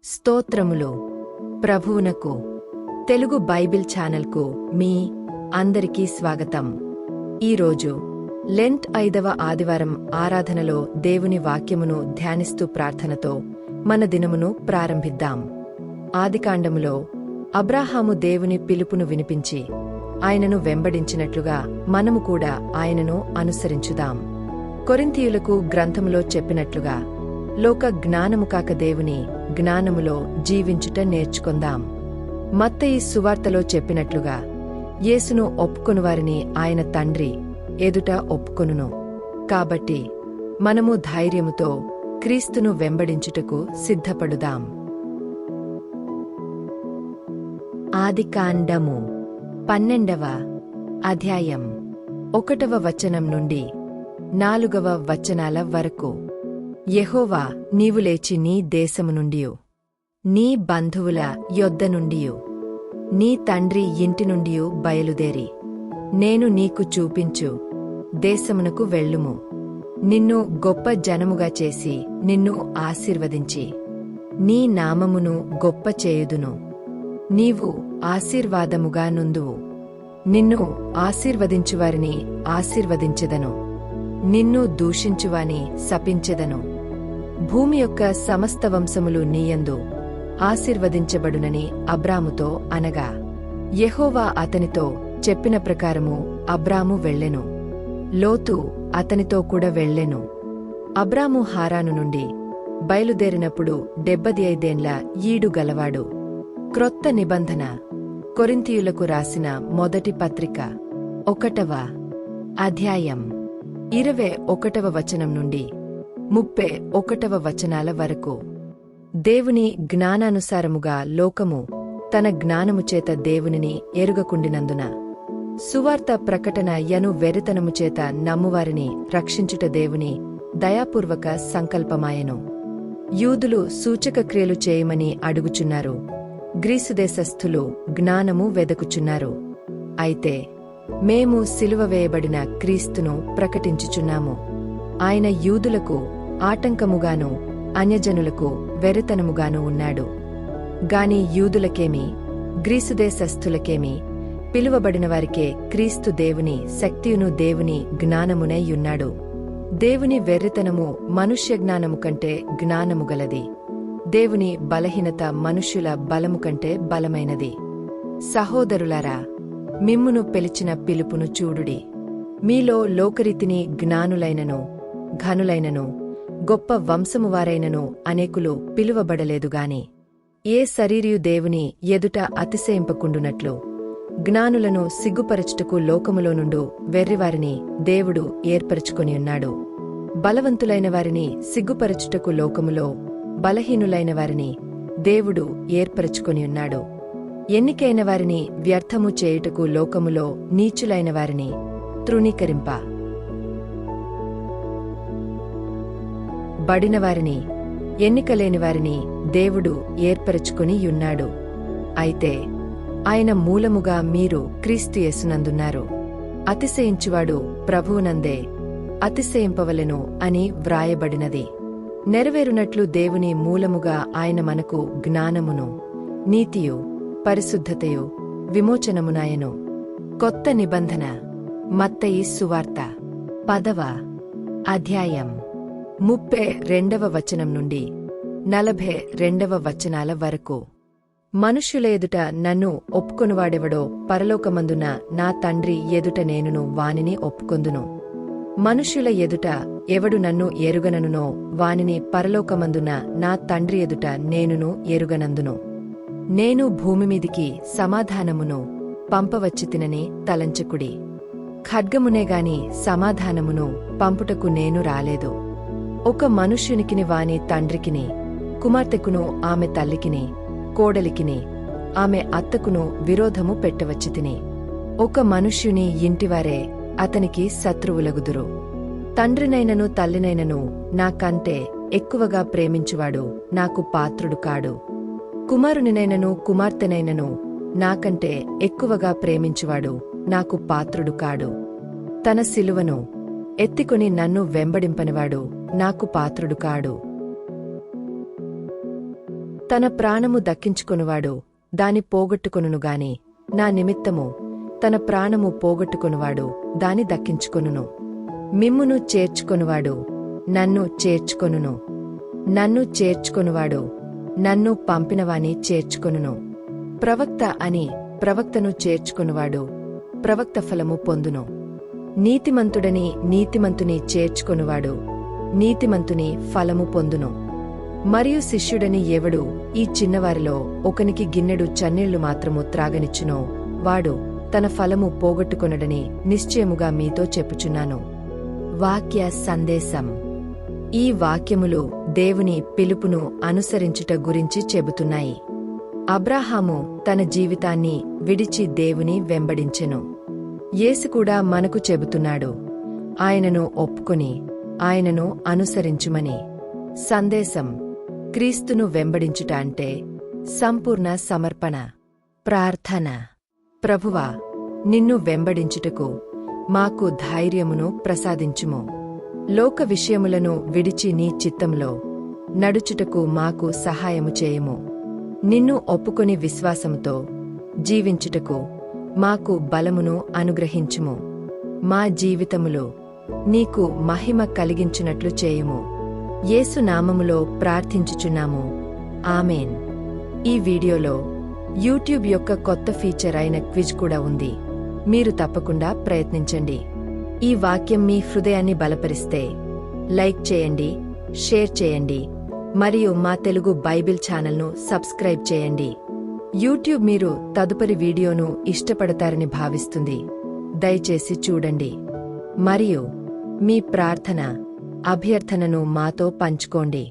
స్తోత్రములు ప్రభువునకు. తెలుగు బైబిల్ ఛానల్కు మీ అందరికీ స్వాగతం. ఈరోజు లెంట్ 5వ ఆదివారం ఆరాధనలో దేవుని వాక్యమును ధ్యానిస్తూ ప్రార్థనతో మన దినమును ప్రారంభిద్దాం. ఆదికాండములో అబ్రాహాము దేవుని పిలుపును వినిపించి ఆయనను వెంబడించినట్లుగా మనము కూడా ఆయనను అనుసరించుదాం. కొరింథీయులకు గ్రంథములో చెప్పినట్లుగా లోక జ్ఞానము కాక దేవుని జ్ఞానములో జీవించుట నేర్చుకొందాం. మత్తయి సువార్తలో చెప్పినట్లుగా యేసును ఒప్పుకొనువారిని ఆయన తండ్రి ఎదుట ఒప్పుకొనును. కాబట్టి మనము ధైర్యముతో క్రీస్తును వెంబడించుటకు సిద్ధపడుదాం. ఆదికాండము 12వ అధ్యాయం 1వ వచనం నుండి 4వ వచనాల వరకు. యెహోవా, నీవు లేచి నీ దేశము నుండియు నీ బంధువుల యొద్ద నుండియు నీ తండ్రి ఇంటి నుండియు బయలుదేరి నేను నీకు చూపించు దేశమునకు వెళ్ళుము. నిన్ను గొప్ప జనముగా చేసి నిన్ను ఆశీర్వదించి నీ నామమును గొప్ప చేయుదును. నీవు ఆశీర్వాదముగా నుందువు. నిన్ను ఆశీర్వదించువారిని ఆశీర్వదించెదను, నిన్ను దూషించువాని శపించెదను. భూమి యొక్క సమస్త వంశములు నీయందు ఆశీర్వదించబడునని అబ్రాముతో అనగా, యెహోవా అతనితో చెప్పిన ప్రకారము అబ్రాము వెళ్ళెను. లోతు అతనితో కూడా వెళ్ళెను. అబ్రాము హారాను నుండి బయలుదేరినప్పుడు 75 ఏండ్ల ఈడు గలవాడు. క్రొత్త నిబంధన కొరింథీయులకు రాసిన మొదటి పత్రిక 1వ అధ్యాయం 21వ వచనం నుండి 31వ వచనాల వరకు. దేవుని జ్ఞానానుసారముగా లోకము తన జ్ఞానముచేత దేవునిని ఎరుగకుండినందున సువార్త ప్రకటన యను వెరితనముచేత నమ్మువారిని రక్షించుట దేవుని దయాపూర్వక సంకల్పమాయెను. యూదులు సూచక క్రియలు చేయమని అడుగుచున్నారు, గ్రీసుదేశస్థులు జ్ఞానము వెదకుచున్నారు. అయితే మేము సిలువ వేయబడిన క్రీస్తును ప్రకటించుచున్నాము. ఆయన యూదులకు ఆటంకముగాను అన్యజనులకు వెరితనముగాను ఉన్నాడు. గాని యూదులకేమి గ్రీసుదేశస్థులకేమి పిలువబడినవారికే క్రీస్తు దేవుని శక్తియును దేవుని జ్ఞానమునై యున్నాడు. దేవుని వెర్రితనము మనుష్య జ్ఞానము కంటే జ్ఞానము గలది, దేవుని బలహీనత మనుష్యుల బలము కంటే బలమైనది. సహోదరులారా, మిమ్మును పిలిచిన పిలుపును చూడుడి. మీలో లోకరీతిని జ్ఞానులైనను ఘనులైనను గొప్ప వంశమువారైనను అనేకులు పిలువబడలేదుగాని, ఏ శరీరియు దేవుని ఎదుట అతిశయింపకుండునట్లు జ్ఞానులను సిగ్గుపరచుటకు లోకములో నుండు వెర్రివారిని దేవుడు ఏర్పరచుకొనియున్నాడు. బలవంతులైన వారిని సిగ్గుపరచుటకు లోకములో బలహీనులైన వారిని దేవుడు ఏర్పరచుకొనియున్నాడు. ఎన్నికైన వారిని వ్యర్థము చేయుటకు లోకములో నీచులైన వారిని తృణీకరింప బడినవారిని ఎన్నికలేనివారిని దేవుడు ఏర్పరచుకుని యున్నాడు. అయితే ఆయన మూలముగా మీరు క్రీస్తు యేసునందున్నారు. అతిశయించువాడు ప్రభువునందే అతిశయింపవలెను అని వ్రాయబడినది. నెరవేరునట్లు దేవుని మూలముగా ఆయన మనకు జ్ఞానమును నీతియు పరిశుద్ధతయు విమోచనమునాయను. కొత్త నిబంధన మత్తయి సువార్త 10వ అధ్యాయం 32వ వచనం నుండి 42వ వచనాల వరకు. మనుష్యుల ఎదుట నన్ను ఒప్పుకొనువాడెవడో పరలోకమందున నా తండ్రి ఎదుట నేనును వానిని ఒప్పుకొందును. మనుష్యుల ఎదుట ఎవడు నన్ను ఎరుగననునో వానిని పరలోకమందున నా తండ్రి ఎదుట నేనును ఎరుగనందును. నేను భూమిమీదికి సమాధానమును పంపవచ్చితినని తలంచకుడి. ఖడ్గమునేగాని సమాధానమును పంపుటకు నేను రాలేదు. ఒక మనుష్యునికిని వాని తండ్రికిని, కుమార్తెకును ఆమె తల్లికిని, కోడలికిని ఆమె అత్తకును విరోధము పెట్టవచ్చితిని. ఒక మనుష్యుని ఇంటివారే అతనికి శత్రువులగుదురు. తండ్రినైనను తల్లినైనను నాకంటే ఎక్కువగా ప్రేమించువాడు నాకు పాత్రుడు కాడు. కుమారునినైనను కుమార్తెనైనను నాకంటే ఎక్కువగా ప్రేమించువాడు నాకు పాత్రుడు కాడు. తన సిలువను ఎత్తికొని నన్ను వెంబడింపనివాడు నాకు పాత్రుడు కాడు. తన ప్రాణము దక్కించుకొనువాడు దాని పోగొట్టుకొనుగాని నా నిమిత్తము తన ప్రాణము పోగొట్టుకొనువాడు దాని దక్కించుకొనును. మిమ్మును చేర్చుకొనువాడు నన్ను చేర్చుకొనును. నన్ను చేర్చుకొనువాడు నన్ను పంపినవాని చేర్చుకొనును. ప్రవక్త అని ప్రవక్తను చేర్చుకొనువాడు ప్రవక్త ఫలము పొందును. నీతిమంతుడని నీతిమంతుని చేర్చుకొనువాడు నీతిమంతుని ఫలము పొందును. మరియు శిష్యుడని ఎవడు ఈ చిన్నవారిలో ఒకనికి గిన్నెడు చన్నీళ్లు మాత్రము త్రాగనిచ్చునో వాడు తన ఫలము పోగొట్టుకొనడని నిశ్చయముగా మీతో చెప్పుచున్నాను. వాక్య సందేశం. ఈ వాక్యములు దేవుని పిలుపును అనుసరించుట గురించి చెబుతున్నాయి. అబ్రాహాము తన జీవితాన్ని విడిచి దేవుని వెంబడించెను. యేసు కూడా మనకు చెబుతున్నాడు, ఆయనను ఒప్పుకొని ఆయనను అనుసరించుమని. సందేశం: క్రీస్తును వెంబడించుట అంటే సంపూర్ణ సమర్పణ. ప్రార్థన: ప్రభువా, నిన్ను వెంబడించుటకు మాకు ధైర్యమును ప్రసాదించుము. లోక విషయములను విడిచి నీ చిత్తంలో నడుచుటకు మాకు సహాయము చేయుము. నిన్ను ఒప్పుకొని విశ్వాసముతో జీవించుటకు మాకు బలమును అనుగ్రహించుము. మా జీవితములో నీకు మహిమ కలిగించునట్లు చేయుము. యేసు నామములో ప్రార్థించుచున్నాము. ఆమేన్. ఈ వీడియోలో యూట్యూబ్ యొక్క కొత్త ఫీచర్ అయిన క్విజ్ కూడా ఉంది. మీరు తప్పకుండా ప్రయత్నించండి. ఈ వాక్యం మీ హృదయాన్ని బలపరిస్తే లైక్ చేయండి, షేర్ చేయండి మరియు మా తెలుగు బైబిల్ ఛానల్ను సబ్స్క్రైబ్ చేయండి. యూట్యూబ్ మీరు తదుపరి వీడియోను ఇష్టపడతారని భావిస్తుంది. దయచేసి చూడండి మరియు మీ ప్రార్థన, అభ్యర్థనను మాతో పంచుకోండి.